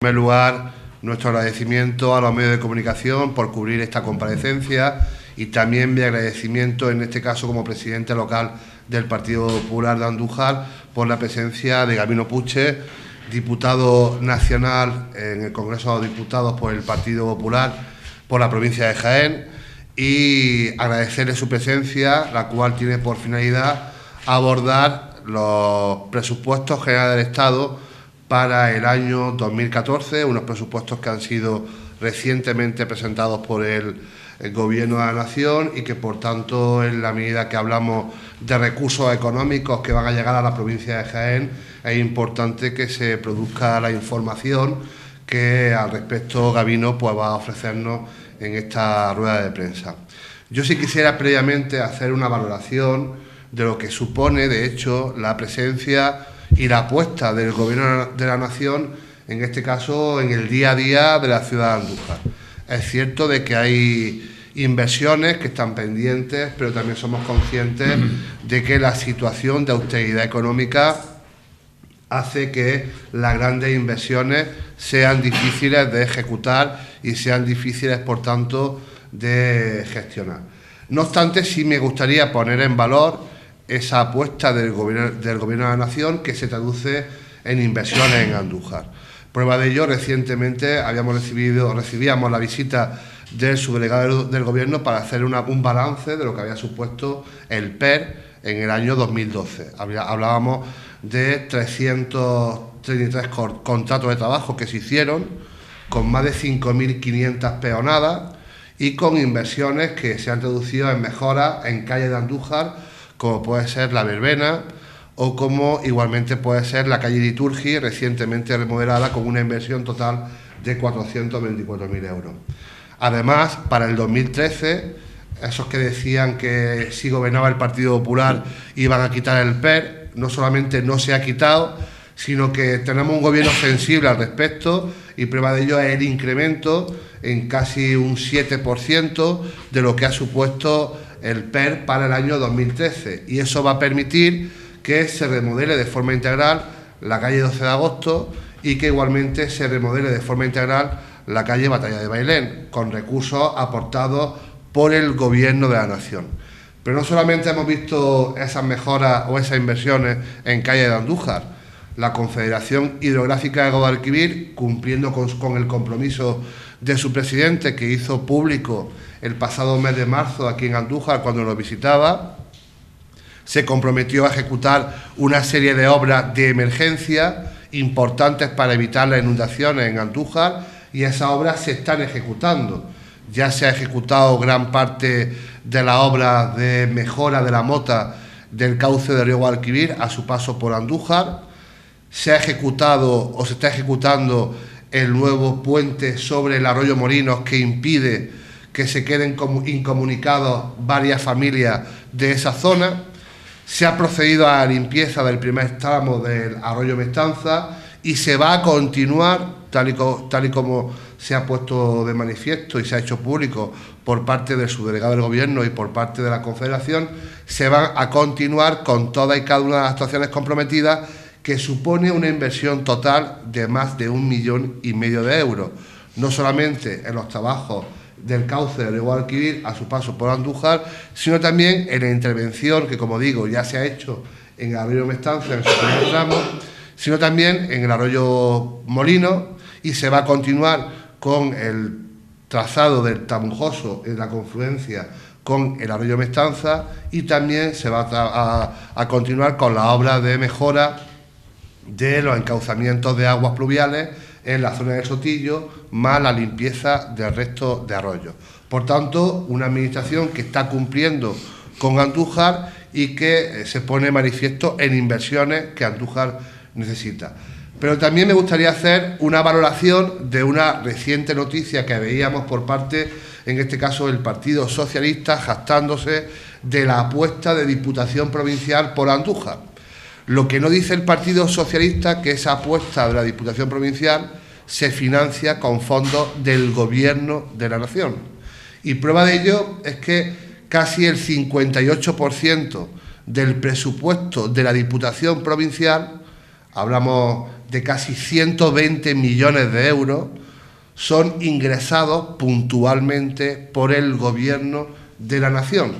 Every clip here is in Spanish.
En primer lugar, nuestro agradecimiento a los medios de comunicación por cubrir esta comparecencia y también mi agradecimiento, en este caso como presidente local del Partido Popular de Andújar, por la presencia de Gabino Puche, diputado nacional en el Congreso de los Diputados por el Partido Popular por la provincia de Jaén, y agradecerle su presencia, la cual tiene por finalidad abordar los presupuestos generales del Estado para el año 2014, unos presupuestos que han sido recientemente presentados por el Gobierno de la Nación y que, por tanto, en la medida que hablamos de recursos económicos que van a llegar a la provincia de Jaén, es importante que se produzca la información que al respecto Gabino pues va a ofrecernos en esta rueda de prensa. Yo sí quisiera previamente hacer una valoración de lo que supone, de hecho, la presencia y la apuesta del Gobierno de la Nación, en este caso, en el día a día de la ciudad de Andújar. Es cierto de que hay inversiones que están pendientes, pero también somos conscientes de que la situación de austeridad económica hace que las grandes inversiones sean difíciles de ejecutar y sean difíciles, por tanto, de gestionar. No obstante, sí me gustaría poner en valor esa apuesta del Gobierno de la Nación, que se traduce en inversiones en Andújar. Prueba de ello, recientemente recibíamos la visita del subdelegado del Gobierno para hacer un balance de lo que había supuesto el PER en el año 2012. Hablábamos de 333 contratos de trabajo que se hicieron, con más de 5.500 peonadas y con inversiones que se han traducido en mejoras en calles de Andújar, como puede ser la Verbena o como igualmente puede ser la calle Liturgi, recientemente remodelada, con una inversión total de 424.000 euros. Además, para el 2013, esos que decían que si gobernaba el Partido Popular iban a quitar el PER, no solamente no se ha quitado, sino que tenemos un gobierno sensible al respecto, y prueba de ello es el incremento en casi un 7% de lo que ha supuesto el PER para el año 2013, y eso va a permitir que se remodele de forma integral la calle 12 de Agosto y que igualmente se remodele de forma integral la calle Batalla de Bailén, con recursos aportados por el Gobierno de la Nación. Pero no solamente hemos visto esas mejoras o esas inversiones en calle de Andújar. La Confederación Hidrográfica de Guadalquivir, cumpliendo con el compromiso de su presidente, que hizo público el pasado mes de marzo aquí en Andújar cuando lo visitaba, se comprometió a ejecutar una serie de obras de emergencia importantes para evitar las inundaciones en Andújar, y esas obras se están ejecutando. Ya se ha ejecutado gran parte de la obra de mejora de la mota del cauce del río Guadalquivir a su paso por Andújar. Se ha ejecutado o se está ejecutando el nuevo puente sobre el arroyo Molinos, que impide que se queden incomunicados varias familias de esa zona. Se ha procedido a la limpieza del primer tramo del arroyo Mestanza y se va a continuar, tal y como se ha puesto de manifiesto y se ha hecho público por parte del subdelegado del Gobierno y por parte de la Confederación, se van a continuar con todas y cada una de las actuaciones comprometidas, que supone una inversión total de más de 1,5 millones de euros, no solamente en los trabajos del cauce del río Guadalquivir a su paso por Andújar, sino también en la intervención que, como digo, ya se ha hecho en el arroyo Mestanza en su primer tramo, sino también en el arroyo Molino, y se va a continuar con el trazado del Tamujoso en la confluencia con el arroyo Mestanza, y también se va a continuar con la obra de mejora de los encauzamientos de aguas pluviales en la zona del Sotillo, más la limpieza del resto de arroyos. Por tanto, una administración que está cumpliendo con Andújar y que se pone manifiesto en inversiones que Andújar necesita. Pero también me gustaría hacer una valoración de una reciente noticia que veíamos por parte, en este caso, del Partido Socialista, jactándose de la apuesta de Diputación Provincial por Andújar. Lo que no dice el Partido Socialista, que esa apuesta de la Diputación Provincial se financia con fondos del Gobierno de la Nación. Y prueba de ello es que casi el 58% del presupuesto de la Diputación Provincial, hablamos de casi 120 millones de euros son ingresados puntualmente por el Gobierno de la Nación.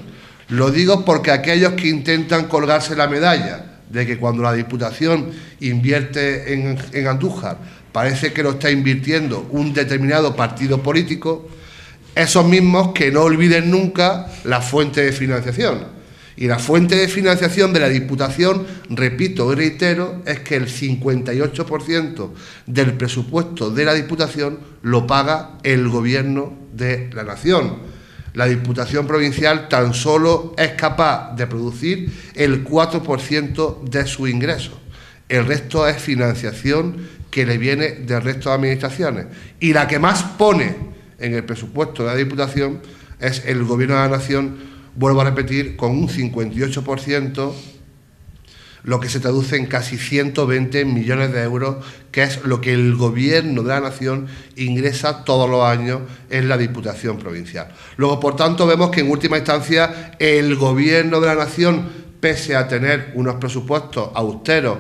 Lo digo porque aquellos que intentan colgarse la medalla de que cuando la Diputación invierte en Andújar parece que lo está invirtiendo un determinado partido político, esos mismos que no olviden nunca la fuente de financiación. Y la fuente de financiación de la Diputación, repito y reitero, es que el 58% del presupuesto de la Diputación lo paga el Gobierno de la Nación. La Diputación Provincial tan solo es capaz de producir el 4% de sus ingresos. El resto es financiación que le viene del resto de administraciones. Y la que más pone en el presupuesto de la Diputación es el Gobierno de la Nación, vuelvo a repetir, con un 58%, lo que se traduce en casi 120 millones de euros, que es lo que el Gobierno de la Nación ingresa todos los años en la Diputación Provincial. Luego, por tanto, vemos que en última instancia el Gobierno de la Nación, pese a tener unos presupuestos austeros,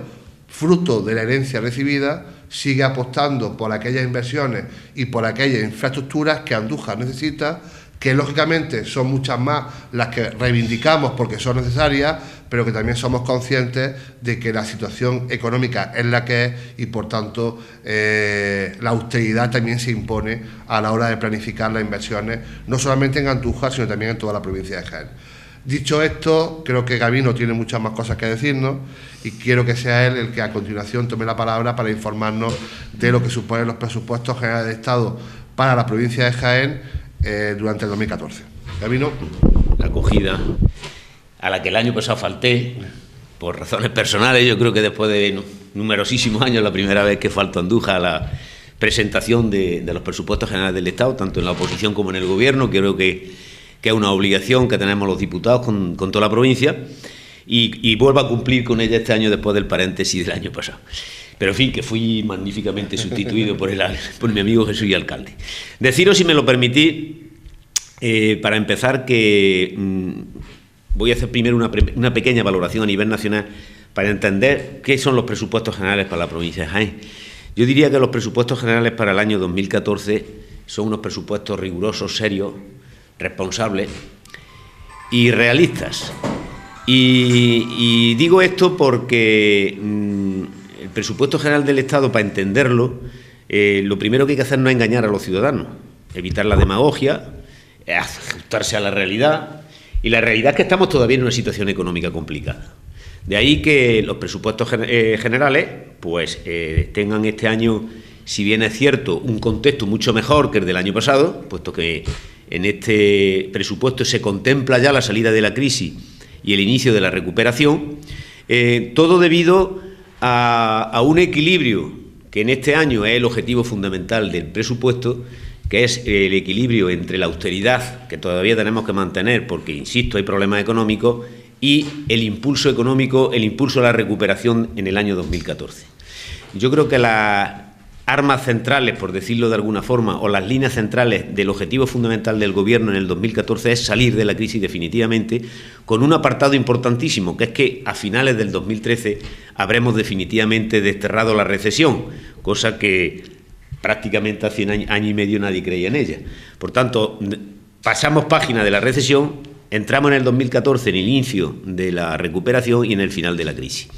fruto de la herencia recibida, sigue apostando por aquellas inversiones y por aquellas infraestructuras que Andújar necesita, que lógicamente son muchas más las que reivindicamos porque son necesarias, pero que también somos conscientes de que la situación económica es la que es y, por tanto, la austeridad también se impone a la hora de planificar las inversiones, no solamente en Andújar, sino también en toda la provincia de Jaén. Dicho esto, creo que Gabino tiene muchas más cosas que decirnos y quiero que sea él el que a continuación tome la palabra para informarnos de lo que suponen los presupuestos generales de Estado para la provincia de Jaén durante el 2014. Gabino. La acogida a la que el año pasado falté, por razones personales. Yo creo que después de numerosísimos años, la primera vez que falto a Andújar a la presentación de los presupuestos generales del Estado, tanto en la oposición como en el Gobierno. Creo que es una obligación que tenemos los diputados con toda la provincia y vuelvo a cumplir con ella este año después del paréntesis del año pasado. Pero en fin, que fui magníficamente sustituido por mi amigo Jesús y alcalde. Deciros, si me lo permitís, para empezar, que voy a hacer primero una pequeña valoración a nivel nacional para entender qué son los presupuestos generales para la provincia de Jaén. Yo diría que los presupuestos generales para el año 2014 son unos presupuestos rigurosos, serios, responsables y realistas. Y digo esto porque el presupuesto general del Estado, para entenderlo, lo primero que hay que hacer no es engañar a los ciudadanos, evitar la demagogia, ajustarse a la realidad, y la realidad es que estamos todavía en una situación económica complicada. De ahí que los presupuestos generales pues tengan este año, si bien es cierto, un contexto mucho mejor que el del año pasado, puesto que en este presupuesto se contempla ya la salida de la crisis y el inicio de la recuperación, todo debido a un equilibrio que en este año es el objetivo fundamental del presupuesto, que es el equilibrio entre la austeridad, que todavía tenemos que mantener porque, insisto, hay problemas económicos, y el impulso económico, el impulso a la recuperación en el año 2014. Yo creo que las armas centrales, por decirlo de alguna forma, o las líneas centrales del objetivo fundamental del Gobierno en el 2014 es salir de la crisis definitivamente, con un apartado importantísimo, que es que a finales del 2013 habremos definitivamente desterrado la recesión, cosa que prácticamente hace un año y medio nadie creía en ella. Por tanto, pasamos página de la recesión, entramos en el 2014 en el inicio de la recuperación y en el final de la crisis.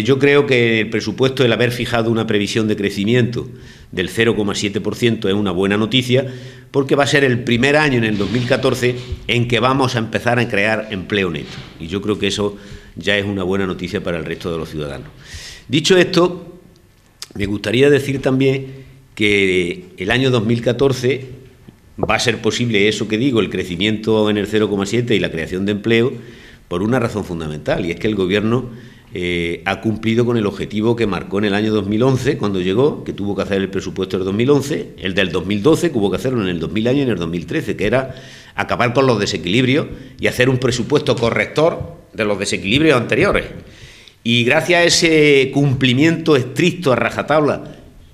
Yo creo que el presupuesto, el haber fijado una previsión de crecimiento del 0,7% es una buena noticia, porque va a ser el primer año en el 2014 en que vamos a empezar a crear empleo neto. Y yo creo que eso ya es una buena noticia para el resto de los ciudadanos. Dicho esto, me gustaría decir también que el año 2014 va a ser posible eso que digo, el crecimiento en el 0,7 y la creación de empleo, por una razón fundamental, y es que el Gobierno ha cumplido con el objetivo que marcó en el año 2011, cuando llegó, que tuvo que hacer el presupuesto del 2011, el del 2012, que hubo que hacerlo en el 2000 año y en el 2013, que era acabar con los desequilibrios y hacer un presupuesto corrector de los desequilibrios anteriores. Y gracias a ese cumplimiento estricto a rajatabla,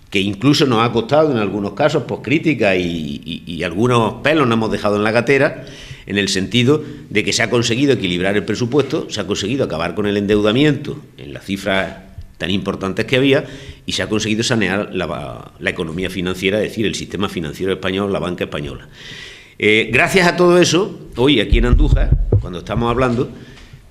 que incluso nos ha costado en algunos casos pues críticas y algunos pelos nos hemos dejado en la gatera, en el sentido de que se ha conseguido equilibrar el presupuesto, se ha conseguido acabar con el endeudamiento en las cifras tan importantes que había, y se ha conseguido sanear la economía financiera, es decir, el sistema financiero español, la banca española. Gracias a todo eso, hoy aquí en Andújar, cuando estamos hablando,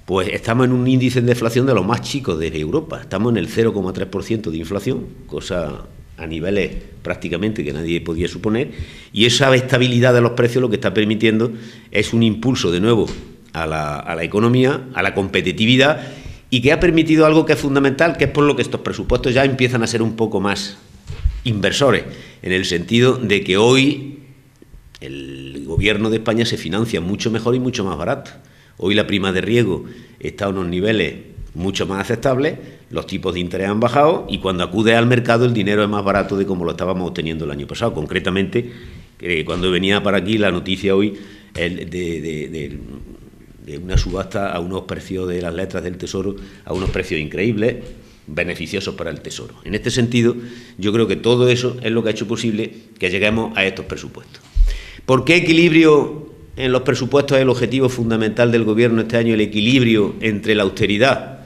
pues estamos en un índice de deflación de los más chicos de Europa. Estamos en el 0,3% de inflación, cosa a niveles prácticamente que nadie podía suponer, y esa estabilidad de los precios lo que está permitiendo es un impulso de nuevo a la economía, a la competitividad, y que ha permitido algo que es fundamental, que es por lo que estos presupuestos ya empiezan a ser un poco más inversores, en el sentido de que hoy el gobierno de España se financia mucho mejor y mucho más barato. Hoy la prima de riego está a unos niveles mucho más aceptables, los tipos de interés han bajado y cuando acude al mercado el dinero es más barato de como lo estábamos obteniendo el año pasado. Concretamente, cuando venía para aquí la noticia hoy de una subasta a unos precios de las letras del Tesoro, a unos precios increíbles, beneficiosos para el Tesoro. En este sentido, yo creo que todo eso es lo que ha hecho posible que lleguemos a estos presupuestos. ¿Por qué equilibrio en los presupuestos es el objetivo fundamental del Gobierno este año, el equilibrio entre la austeridad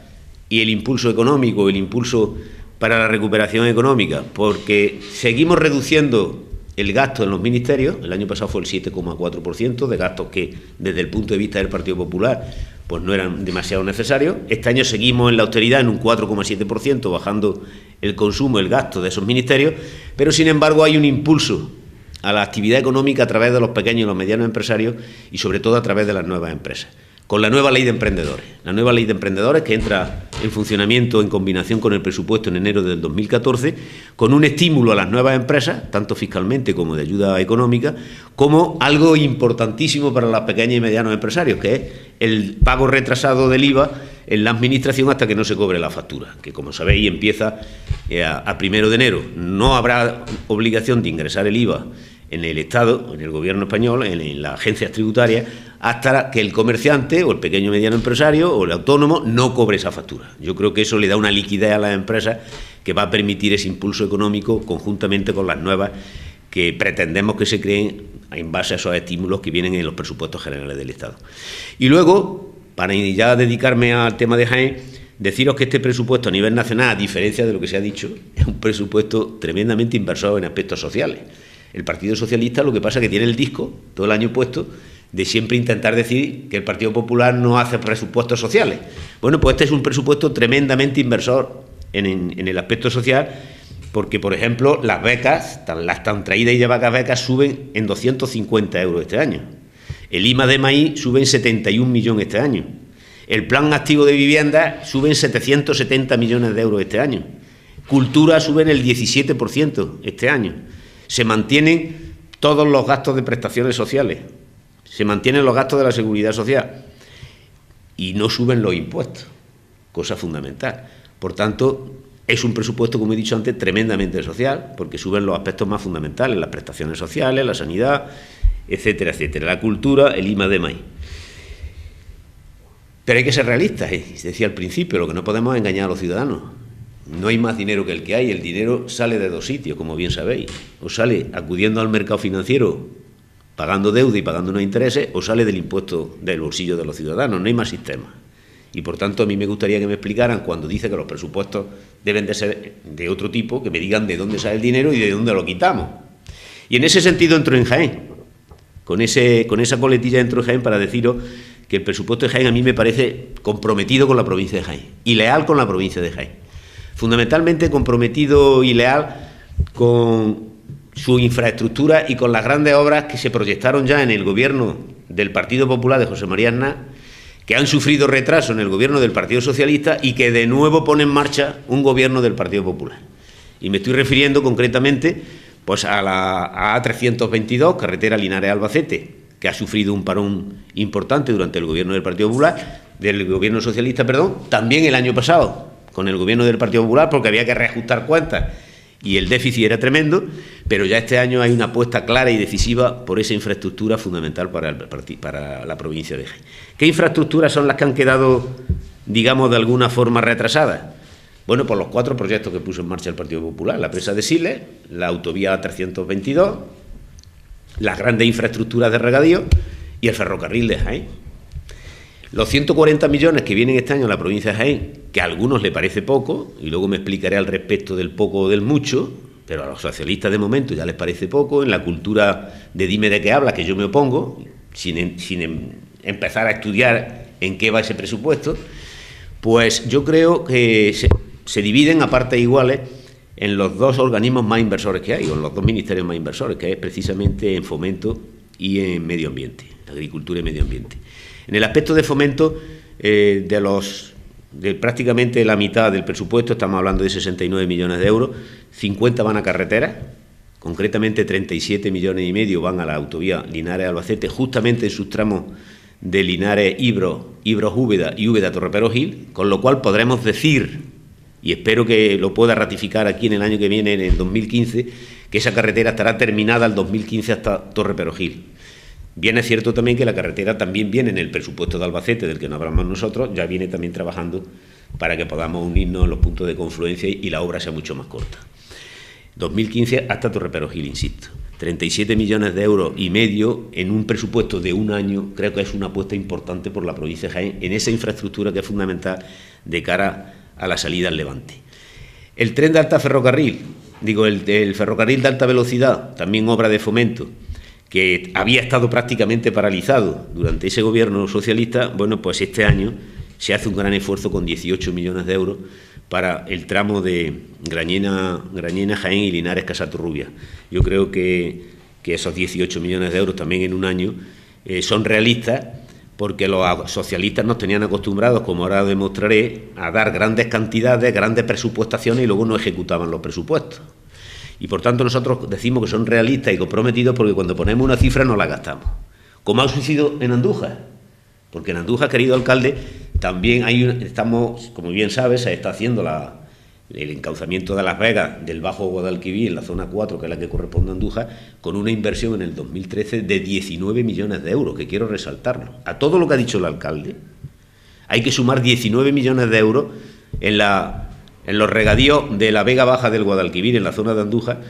y el impulso económico, el impulso para la recuperación económica? Porque seguimos reduciendo el gasto en los ministerios. El año pasado fue el 7,4% de gastos que, desde el punto de vista del Partido Popular, pues no eran demasiado necesarios. Este año seguimos en la austeridad en un 4,7%, bajando el consumo, el gasto de esos ministerios, pero sin embargo hay un impulso a la actividad económica a través de los pequeños y los medianos empresarios y sobre todo a través de las nuevas empresas. Con la nueva ley de emprendedores. La nueva ley de emprendedores que entra en funcionamiento en combinación con el presupuesto en enero del 2014, con un estímulo a las nuevas empresas, tanto fiscalmente como de ayuda económica, como algo importantísimo para los pequeños y medianos empresarios, que es el pago retrasado del IVA en la administración hasta que no se cobre la factura, que como sabéis empieza a 1 de enero. No habrá obligación de ingresar el IVA en el Estado, en el Gobierno español, en las agencias tributarias, hasta que el comerciante o el pequeño y mediano empresario o el autónomo no cobre esa factura. Yo creo que eso le da una liquidez a las empresas que va a permitir ese impulso económico conjuntamente con las nuevas que pretendemos que se creen en base a esos estímulos que vienen en los presupuestos generales del Estado. Y luego, para ya dedicarme al tema de Jaén, deciros que este presupuesto a nivel nacional, a diferencia de lo que se ha dicho, es un presupuesto tremendamente inversor en aspectos sociales. El Partido Socialista lo que pasa es que tiene el disco todo el año puesto de siempre intentar decir que el Partido Popular no hace presupuestos sociales. Bueno, pues este es un presupuesto tremendamente inversor en el aspecto social, porque, por ejemplo, las becas, las tan traídas y llevadas becas, suben en 250 euros este año. El IMA de maíz sube en 71 millones este año. El Plan Activo de Vivienda sube en 770 millones de euros este año. Cultura sube en el 17% este año. Se mantienen todos los gastos de prestaciones sociales, se mantienen los gastos de la seguridad social y no suben los impuestos, cosa fundamental. Por tanto, es un presupuesto, como he dicho antes, tremendamente social, porque suben los aspectos más fundamentales, las prestaciones sociales, la sanidad, etcétera, etcétera, la cultura, el IMA de maíz. Pero hay que ser realistas, decía al principio, lo que no podemos es engañar a los ciudadanos. No hay más dinero que el que hay, el dinero sale de dos sitios, como bien sabéis. O sale acudiendo al mercado financiero, pagando deuda y pagando unos intereses, o sale del impuesto del bolsillo de los ciudadanos, no hay más sistema. Y por tanto a mí me gustaría que me explicaran, cuando dice que los presupuestos deben de ser de otro tipo, que me digan de dónde sale el dinero y de dónde lo quitamos. Y en ese sentido entro en Jaén, con esa coletilla entro en Jaén para deciros que el presupuesto de Jaén a mí me parece comprometido con la provincia de Jaén y leal con la provincia de Jaén. Fundamentalmente comprometido y leal con su infraestructura y con las grandes obras que se proyectaron ya en el gobierno del Partido Popular de José María Aznar, que han sufrido retraso en el gobierno del Partido Socialista y que de nuevo pone en marcha un gobierno del Partido Popular. Y me estoy refiriendo concretamente pues a la A322, carretera Linares-Albacete, que ha sufrido un parón importante durante el gobierno del Partido Popular, del gobierno socialista, también el año pasado, con el gobierno del Partido Popular, porque había que reajustar cuentas y el déficit era tremendo, pero ya este año hay una apuesta clara y decisiva por esa infraestructura fundamental para la provincia de Jaén. ¿Qué infraestructuras son las que han quedado, digamos, de alguna forma retrasadas? Bueno, por los 4 proyectos que puso en marcha el Partido Popular: la presa de Siles, la autovía 322, las grandes infraestructuras de regadío y el ferrocarril de Jaén. Los 140 millones que vienen este año a la provincia de Jaén, que a algunos le parece poco, y luego me explicaré al respecto del poco o del mucho, pero a los socialistas de momento ya les parece poco, en la cultura de dime de qué hablas, que yo me opongo, sin empezar a estudiar en qué va ese presupuesto, pues yo creo que se dividen a partes iguales en los dos organismos más inversores que hay, o en los dos ministerios más inversores, que es precisamente en Fomento y en Medio Ambiente, Agricultura y Medio Ambiente. En el aspecto de Fomento, de prácticamente la mitad del presupuesto, estamos hablando de 69 millones de euros, 50 van a carreteras, concretamente 37 millones y medio van a la autovía Linares-Albacete, justamente en sus tramos de Linares-Ibro, Ibros-Úbeda y Úbeda-Torreperogil, con lo cual podremos decir, y espero que lo pueda ratificar aquí en el año que viene, en el 2015, que esa carretera estará terminada el 2015 hasta Torreperogil. Bien es cierto también que la carretera también viene en el presupuesto de Albacete, del que no hablamos nosotros, ya viene también trabajando para que podamos unirnos en los puntos de confluencia y la obra sea mucho más corta. 2015 hasta Torreperogil, insisto. 37 millones de euros y medio en un presupuesto de un año, creo que es una apuesta importante por la provincia de Jaén en esa infraestructura que es fundamental de cara a la salida al Levante. El tren de alta ferrocarril, el ferrocarril de alta velocidad, también obra de Fomento, que había estado prácticamente paralizado durante ese gobierno socialista, bueno, pues este año se hace un gran esfuerzo con 18 millones de euros para el tramo de Grañena, Jaén y Linares, Casatorrubia. Yo creo que esos 18 millones de euros también en un año son realistas, porque los socialistas nos tenían acostumbrados, como ahora demostraré, a dar grandes cantidades, grandes presupuestaciones y luego no ejecutaban los presupuestos. Y por tanto nosotros decimos que son realistas y comprometidos porque cuando ponemos una cifra no la gastamos. Como ha sucedido en Andújar, porque en Andújar, querido alcalde, también estamos, como bien sabes, se está haciendo el encauzamiento de Las Vegas del Bajo Guadalquivir en la zona 4, que es la que corresponde a Andújar, con una inversión en el 2013 de 19 millones de euros, que quiero resaltarlo. A todo lo que ha dicho el alcalde, hay que sumar 19 millones de euros en los regadíos de la Vega Baja del Guadalquivir, en la zona de Andújar,